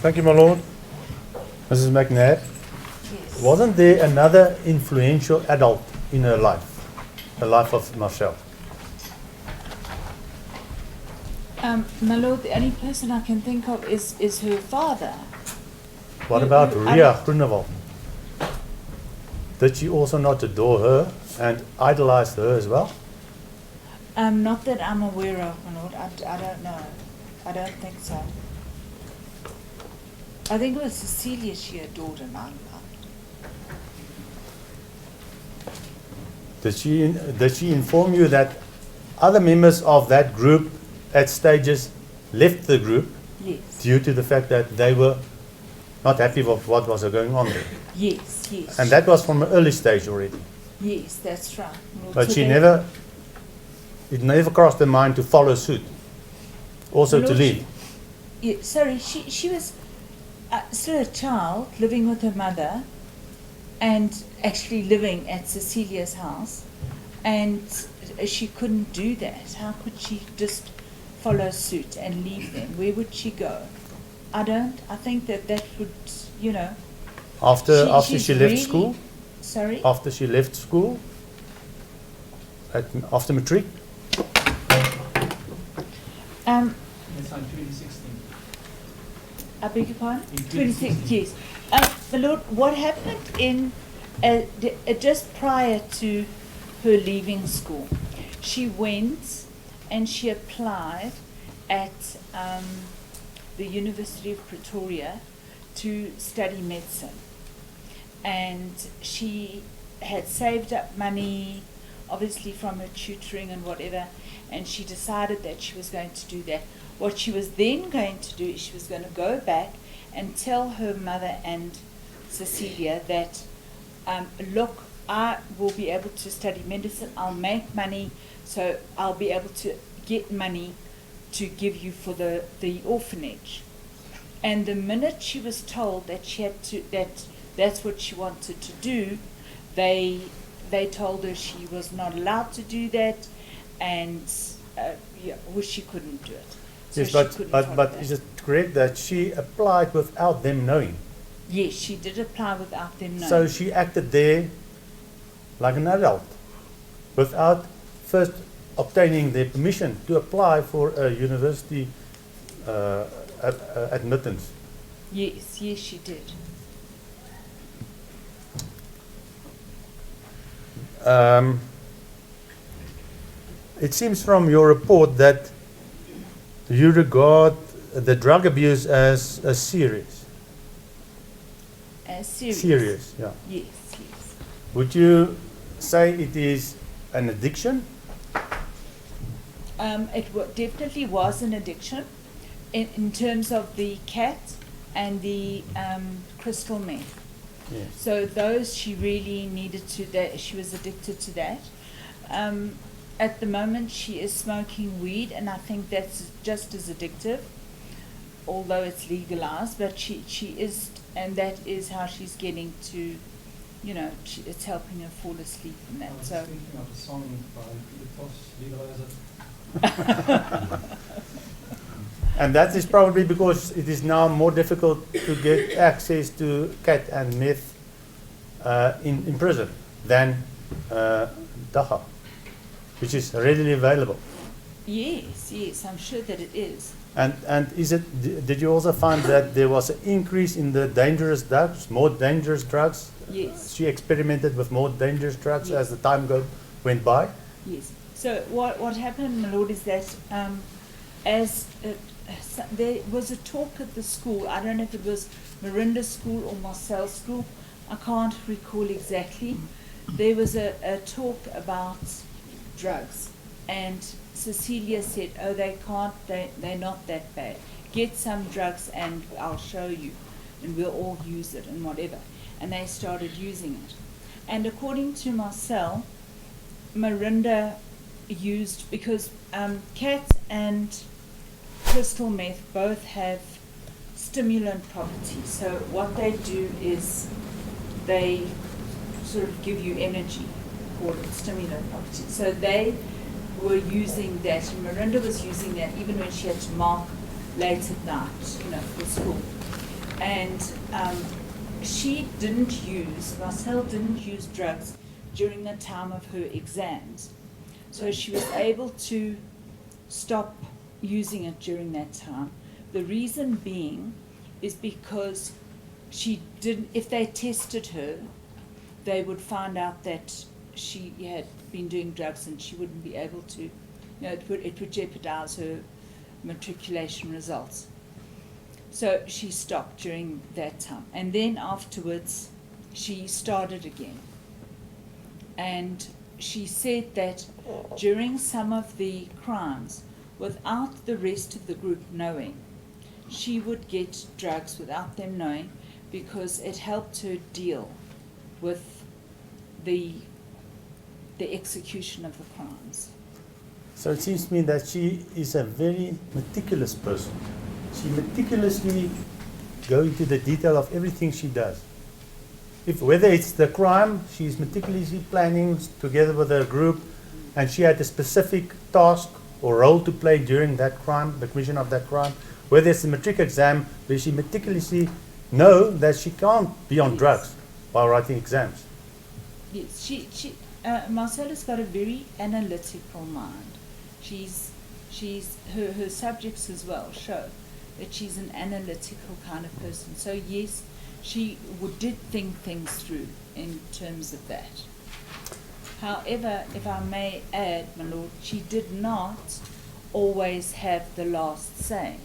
Thank you, my lord. Mrs. McNabb, Yes. wasn't there another influential adult in her life, the life of Marcel? My lord, the only person I can think of is her father. What Who- about who- I Ria don't- Groenewald? Did she also not adore her and idolize her as well? Not that I'm aware of, my lord. I don't know. I don't think so. I think it was Cecilia she adored and I loved. Did she inform you that other members of that group at stages left the group Yes. due to the fact that they were not happy with what was going on there? Yes, yes. And that was from an early stage already. Yes, that's right. Lord. But So she they- it never crossed her mind to follow suit, also to Lord, leave. Yeah, sorry, she was still a child living with her mother and actually living at Cecilia's house, and she couldn't do that. How could she just follow suit and leave them? Where would she go? I think that would, you know. After she's she left really- school, Sorry? after she left school, after matric, It's on 2016. I beg your pardon? In 26, 2016. yes. My lord, what happened in, just prior to her leaving school, she went and she applied at the University of Pretoria to study medicine. And she had saved up money, obviously from her tutoring and whatever, and she decided that she was going to do that. What she was then going to do is she was going to go back and tell her mother and Cecilia that, look, I will be able to study medicine, I'll make money, so I'll be able to get money to give you for the orphanage. And the minute she was told that she had to, that's what she wanted to do, they told her she was not allowed to do that, and she couldn't do it. So yes, she but couldn't follow but that. is it correct that she applied without them knowing? Yes, she did apply without them knowing. So she acted there like an adult, without first obtaining their permission to apply for a university admittance. Yes, she did. It seems from your report that you regard the drug abuse as serious. Serious. Serious, yeah. Yes. Would you say it is an addiction? It definitely was an addiction in terms of the cat and the crystal meth. Yes. So those she really needed to, that she was addicted to that. At the moment she is smoking weed, and I think that's just as addictive, although it's legalized, but she is, and that is how she's getting to, you know, it's helping her fall asleep and I that. was So thinking of a song by Peter Tosh, Legalize It. And that is probably because it is now more difficult to get access to cat and meth in prison than dagga, which is readily available. yes, I'm sure that it is. And did you also find that there was an increase in the dangerous drugs, more dangerous drugs? Yes. She experimented with more dangerous drugs Yes. as the time went by? Yes. So what happened, my lord, is that there was a talk at the school. I don't know if it was Miranda's school or Marcel's school. I can't recall exactly. There was a talk about drugs, and Cecilia said, "Oh, they're not that bad. Get some drugs and I'll show you, and we'll all use it and whatever." And they started using it. And according to Marcel, Miranda used, because cat and crystal meth both have stimulant properties. So what they do is they sort of give you energy, called it stimulant properties. So they were using that, and Miranda was using that even when she had to mark late at night, you know, for school. And she didn't use, Marcel didn't use drugs during the time of her exams. So she was able to stop using it during that time. The reason being is because she didn't, if they tested her, they would find out that she had been doing drugs and she wouldn't be able to, you know, it would jeopardize her matriculation results. So she stopped during that time. And then afterwards, she started again. And she said that during some of the crimes, without the rest of the group knowing, she would get drugs without them knowing because it helped her deal with the execution of the crimes. So it seems to me that she is a very meticulous person. She meticulously goes into the detail of everything she does. Whether it's the crime, she's meticulously planning together with her group, and she had a specific task or role to play during that crime, the commission of that crime. Whether it's the matric exam, where she meticulously knows that she can't be on drugs while writing exams. Yes, Marcella's got a very analytical mind. Her subjects as well show that she's an analytical kind of person. So yes, she did think things through in terms of that. However, if I may add, my lord, she did not always have the last say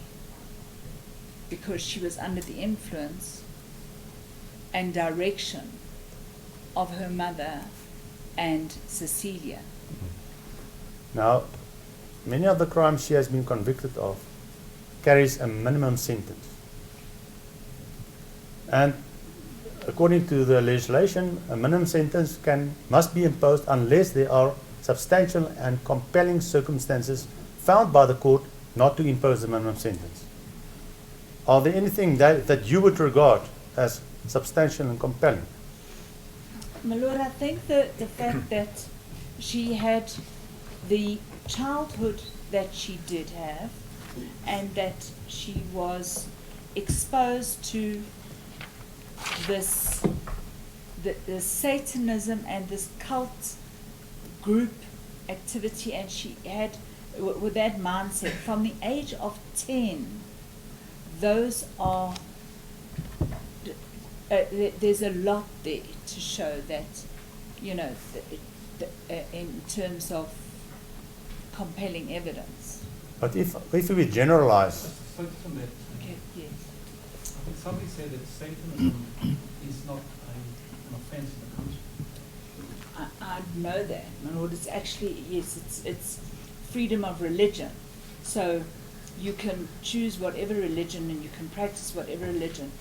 because she was under the influence and direction of her mother and Cecilia. Now, many of the crimes she has been convicted of carries a minimum sentence. And according to the legislation, a minimum sentence must be imposed unless there are substantial and compelling circumstances found by the court not to impose the minimum sentence. Are there anything that you would regard as substantial and compelling? My lord, I think the fact that she had the childhood that she did have and that she was exposed to this the Satanism and this cult group activity, and she had with that mindset from the age of 10. Those are there's a lot there to show that, you know, in terms of compelling evidence. But if we generalize, Sorry to comment. Okay, yes. I think somebody said that Satanism is not an offense in the country. I know that, my lord. It's actually, yes, it's freedom of religion. So you can choose whatever religion and you can practice whatever religion.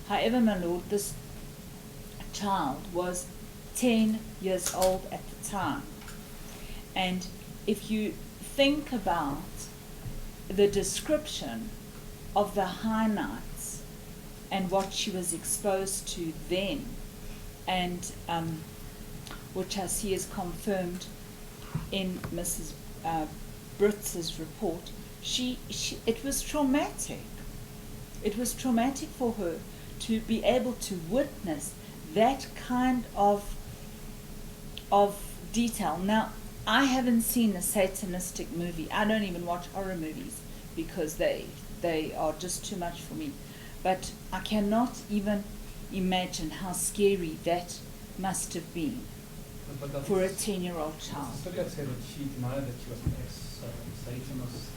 However, my lord, this child was 10 years old at the time. And if you think about the description of the high nights and what she was exposed to then, and which I see is confirmed in Mrs. Britz's report, it was traumatic. It was traumatic for her to be able to witness that kind of detail. Now, I haven't seen a Satanistic movie. I don't even watch horror movies because they are just too much for me. But I cannot even imagine how scary that must have been for a 10-year-old child. Cecilia said that she denied that she was an ex-Satanist.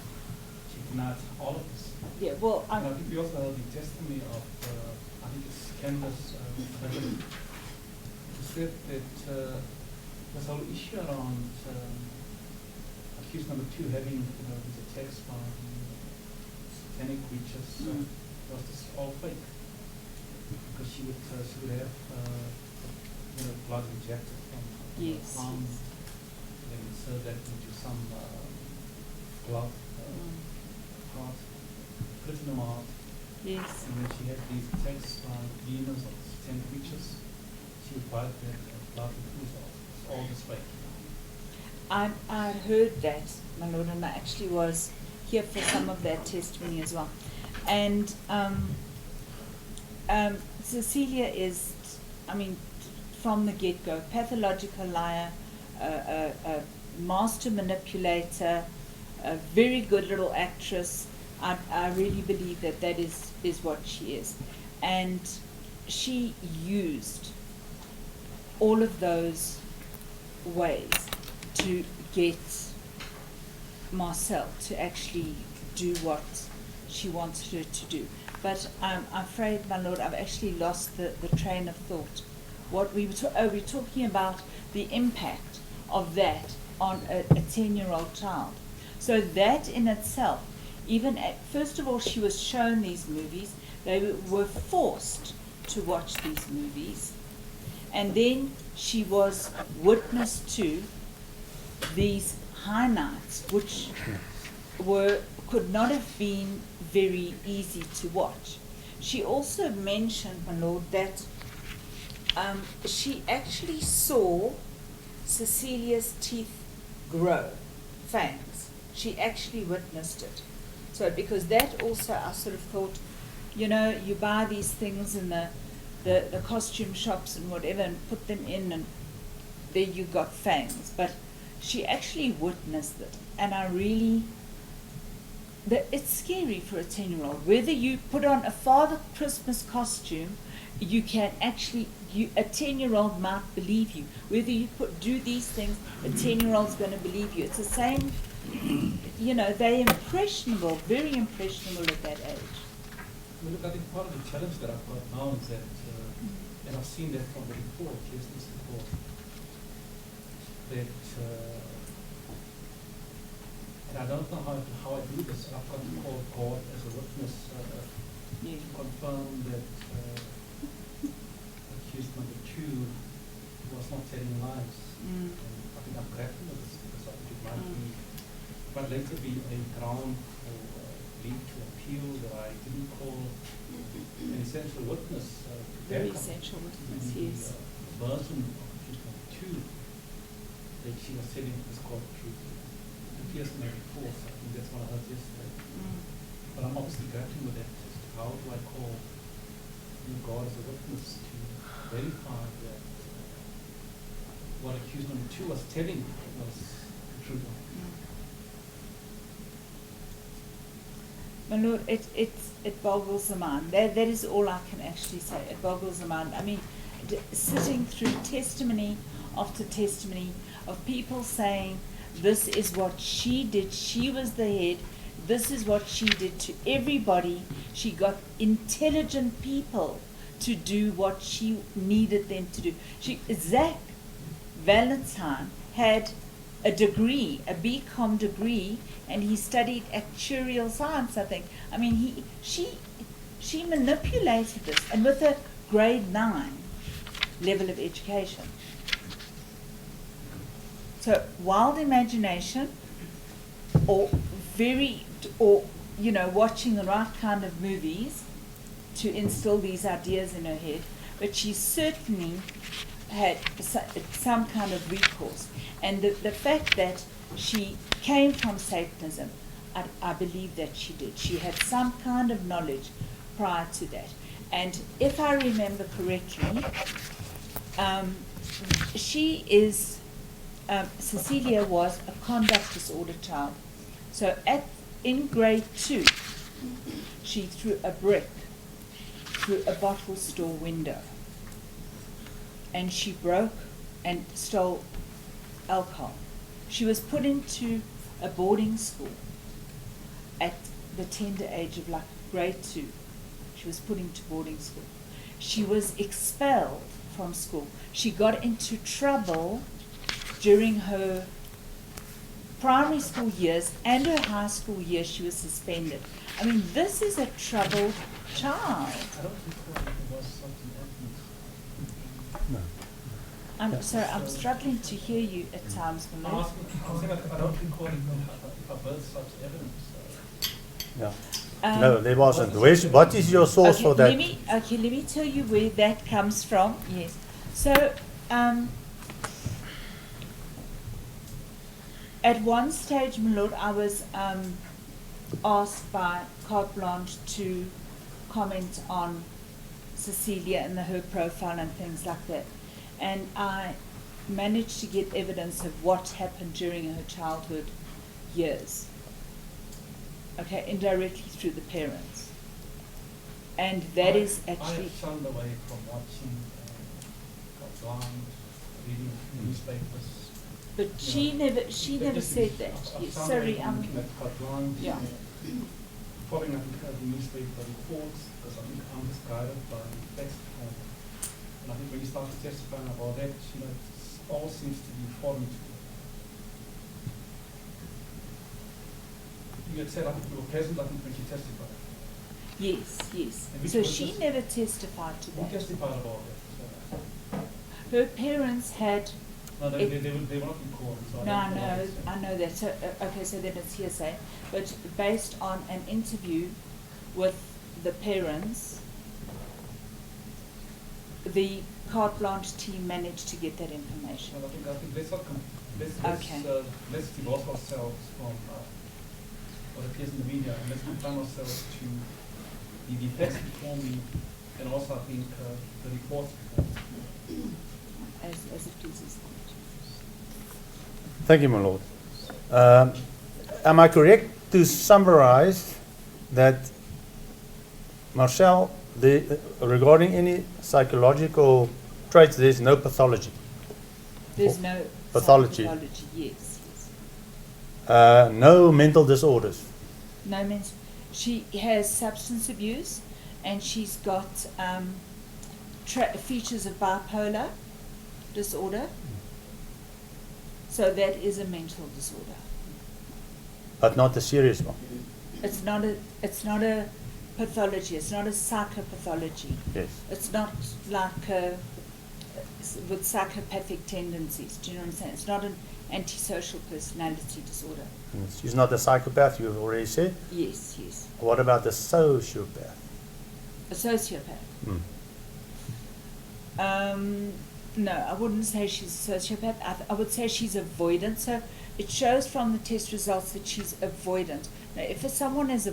She denied all of this. Yeah, well, And I think we also have the testimony of, I think it's Candace Beverly, who said that this whole issue around accused number 2 having, these attacks by satanic creatures was this all fake, because she would have blood injected from Yes, palm, yes. then insert that into some glove part, put it in her mouth, Yes. and when she had these attacks by demons or satanic creatures, she would bite that blood and ooze out. It's all just fake. I heard that, my lord, and I actually was here for some of that testimony as well. And Cecilia is, I mean, from the get-go, pathological liar, a master manipulator, a very good little actress. I really believe that that is what she is. And she used all of those ways to get Marcel to actually do what she wanted her to do. But I'm afraid, my lord, I've actually lost the train of thought. What we were we're talking about the impact of that on a 10-year-old child. So that in itself, even first of all, she was shown these movies. They were forced to watch these movies. And then she was witness to these high nights, which could not have been very easy to watch. She also mentioned, my lord, that she actually saw Cecilia's teeth grow, fangs. She actually witnessed it. So because that also, I sort of thought, you know, you buy these things in the costume shops and whatever and put them in, and there you got fangs. But she actually witnessed it, and I really, it's scary for a 10-year-old. Whether you put on a Father Christmas costume, you can actually, a 10-year-old might believe you. Whether you do these things, a 10-year-old's going to believe you. It's the same, you know, they're impressionable, very impressionable at that age. Well, look, I think part of the challenge that I've got now is that, and I've seen that from the report, this report, that, and I don't know how I do this. I've got to call God as a witness to confirm that accused number 2 was not telling lies. And I think I'm grappling with this because I think it might later be a ground for leave to appeal that I didn't call an essential witness. Very essential witness, yes. The version of accused number 2 that she was telling this court the truth. Yes, maybe fourth. I think that's what I heard yesterday. But I'm obviously grappling with that. How do I call God as a witness to verify that what accused number 2 was telling was the truth? My lord, it boggles the mind. That is all I can actually say. It boggles the mind. I mean, sitting through testimony after testimony of people saying, this is what she did. She was the head. This is what she did to everybody. She got intelligent people to do what she needed them to do. Zach Valentine had a degree, a BCom degree, and he studied actuarial science, I think. I mean, she manipulated this, and with a grade 9 level of education. So wild imagination, or you know, watching the right kind of movies to instill these ideas in her head, but she certainly had some kind of recourse. And the fact that she came from Satanism, I believe that she did. She had some kind of knowledge prior to that. And if I remember correctly, Cecilia was a conduct disorder child. So in grade 2, she threw a brick through a bottle store window. And she broke and stole alcohol. She was put into a boarding school at the tender age of like grade 2. She was put into boarding school. She was expelled from school. She got into trouble during her primary school years and her high school years. She was suspended. I mean, this is a troubled child. I don't think there was something ethnic. No. I'm sorry, I'm struggling to hear you at times, I Malone. don't recall if I've heard such evidence. Yeah. No, there wasn't. What is your source for that? Let me tell you where that comes from. Yes. So, At one stage, my lord, I was asked by Carte Blanche to comment on Cecilia and her profile and things like that. And I managed to get evidence of what happened during her childhood years. Okay, indirectly through the parents. And that is I actually... have shunned away from watching Carte Blanche, reading newspapers. But she never said that. Yes, sorry, looking at Carte Blanche, yeah. following up the newspaper reports, because I think I'm just guided by text form. And I think when you start to testify about that, you know, it all seems to be foreign to you. You had said, I think you were present, I think, when she testified. Yes, yes. And which So was she this? never testified to Who that. testified about that? Her parents had... No, they were not in court. So No, don't know what they said. I know that. So, okay, so then it's hearsay. But based on an interview with the parents, the Carte Blanche team managed to get that information. Well, I think let's not Okay. let's divorce ourselves from what appears in the media, and let's confine ourselves to the facts before me, and also I think the reports before me. As it pleases them. Thank you, my lord. Am I correct to summarize that, Marcel, regarding any psychological traits, there's no pathology? There's no Pathology. pathology. Yes, yes. No mental disorders? No means she has substance abuse, and she's got features of bipolar disorder. So that is a mental disorder. But not a serious one? It's not a pathology. It's not a psychopathology. Yes. It's not like with psychopathic tendencies. Do you know what I'm saying? It's not an antisocial personality disorder. She's not a psychopath, you've already said. Yes, yes. What about a sociopath? A sociopath. Hmm. No, I wouldn't say she's a sociopath. I would say she's avoidant. So it shows from the test results that she's avoidant. Now, if someone has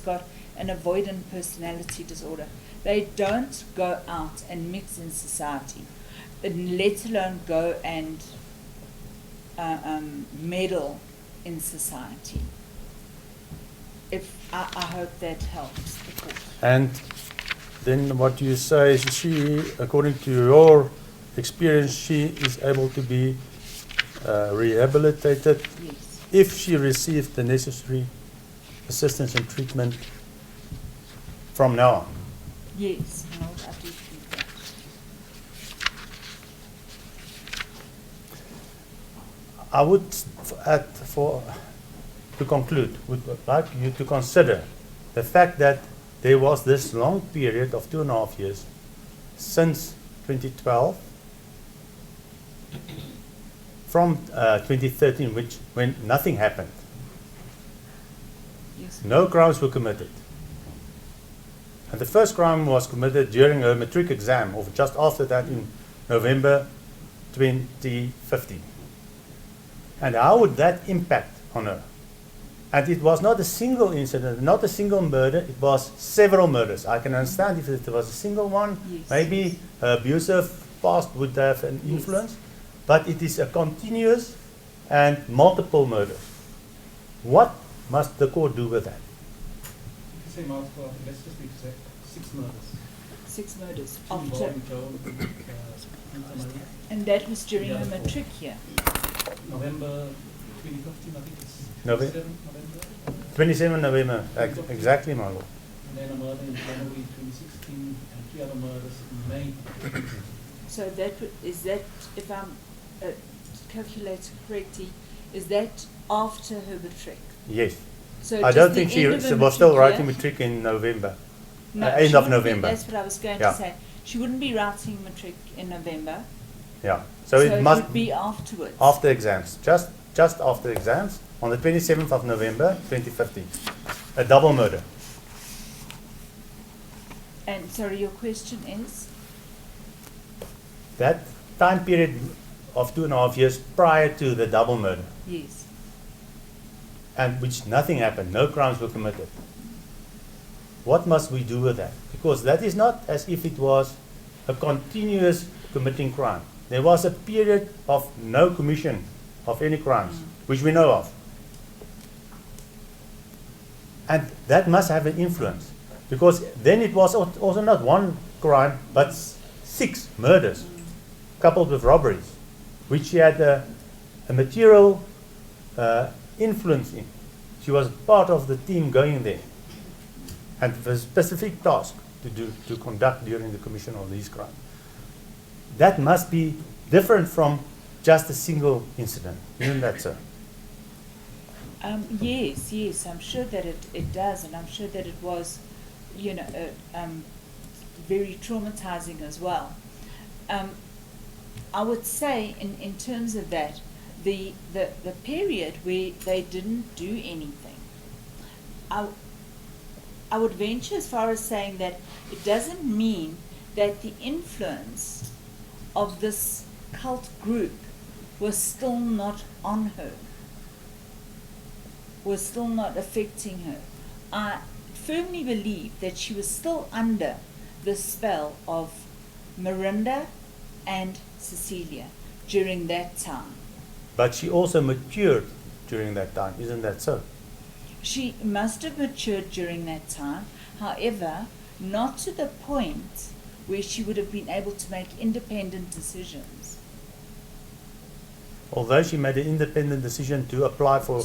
got an avoidant personality disorder, they don't go out and mix in society, let alone go and meddle in society. I hope that helps the court. And then what you say is she, according to your experience, she is able to be rehabilitated Yes. if she received the necessary assistance and treatment from now on. Yes, no, I do think that. I would, to conclude, would like you to consider the fact that there was this long period of 2.5 years since 2012, from 2013, when nothing happened. Yes. No crimes were committed. And the first crime was committed during her matric exam, or just after that in November 2015. And how would that impact on her? And it was not a single incident, not a single murder, it was several murders. I can understand if it was a single one, Yes. maybe her abusive past would have an influence, but it is a continuous and multiple murders. What must the court do with that? You can say multiple, let's just be exact, 6 murders. 6 murders. 2 After, involving Joan and Maria. and that was during Yeah, her four. matric year. November 2015, I think it's November. 27 November. 27 November, exactly, my lord. And then a murder in January 2016, and 3 other murders in May. So is that, if I'm calculating correctly, is that after her matric? Yes. So I just don't the think she end of her was still matric writing year? matric in November. No, end she of wouldn't be- November. That's what I was going Yeah. to say. She wouldn't be writing matric in November. Yeah. So it must would be afterwards. after exams, just after exams, on the 27th of November 2015. A double murder. And sorry, your question is? That time period of 2.5 years prior to the double murder. Yes. and which nothing happened, no crimes were committed. What must we do with that? Because that is not as if it was a continuous committing crime. There was a period of no commission of any crimes, which we know of. And that must have an influence, because then it was also not one crime, but 6 murders, coupled with robberies, which she had a material influence in. She was part of the team going there, and with a specific task to conduct during the commission of these crimes. That must be different from just a single incident, isn't that so? Yes, I'm sure that it does, and I'm sure that it was, very traumatizing as well. I would say, in terms of that, the period where they didn't do anything, I would venture as far as saying that it doesn't mean that the influence of this cult group was still not on her, was still not affecting her. I firmly believe that she was still under the spell of Miranda and Cecilia during that time. But she also matured during that time, isn't that so? She must have matured during that time, however, not to the point where she would have been able to make independent decisions. Although she made an independent decision to apply for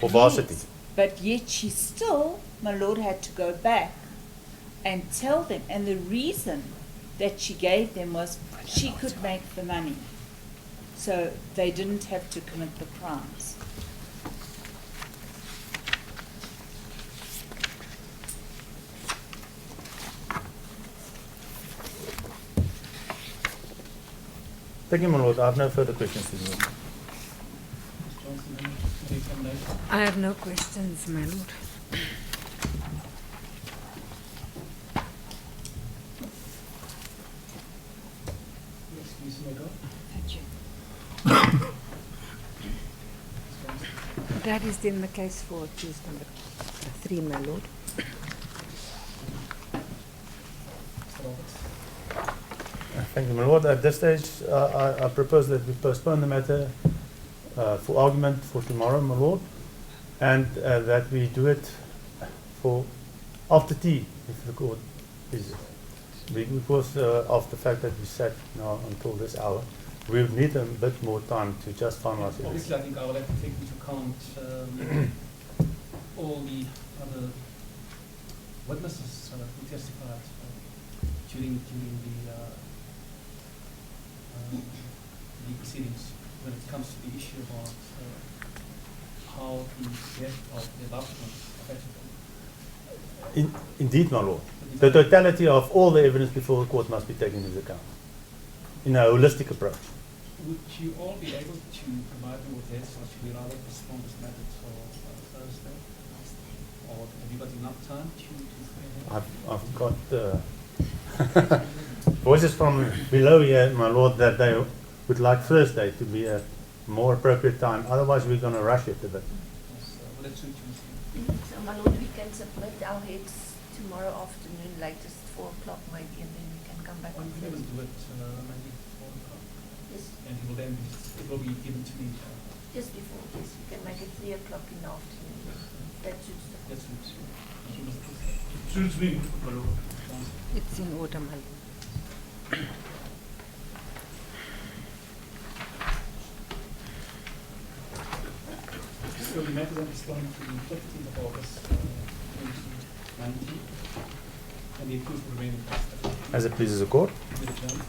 varsity. Yes, but yet she still, my lord, had to go back and tell them, and the reason that she gave them was she could make the money, so they didn't have to commit the crimes. Thank you, my lord. I have no further questions to you. Ms. Johnson, any examination? I have no questions, my lord. Yes, Ms. Mego? Thank you. Ms. Johnson? That is then the case for accused number 3, my lord. Mr. Roberts? Thank you, my lord. At this stage, I propose that we postpone the matter for argument for tomorrow, my lord, and that we do it for after tea, if the court is. Because of the fact that we sat now until this hour, we would need a bit more time to just finalize it. Obviously, I think I will have to take into account all the other witnesses who testified during the proceedings when it comes to the issue about how the death of the loved ones affected them. Indeed, my lord. The totality of all the evidence before the court must be taken into account in a holistic approach. Would you all be able to provide me with this, or should we rather postpone this matter till Thursday? Or have you got enough time to I've got voices from below here, my lord, that they would like Thursday to be a more appropriate time. Otherwise, we're going to rush it a bit. will it suit you, Mr. So, my lord, we can submit our heads tomorrow afternoon, latest 4 o'clock maybe, and then we can come back Well, on we can Thursday. do it maybe 4 o'clock. Yes, And it will be given to me. just before, yes, we can make it 3 o'clock in the afternoon. That suits the That court. suits you. Thank you, Mr. President. Suits me, my lord. It's in order, my lord. So the matter then is going to the 15th of August, 2019, and the accused will remain in custody. As it pleases the court. With adjournment.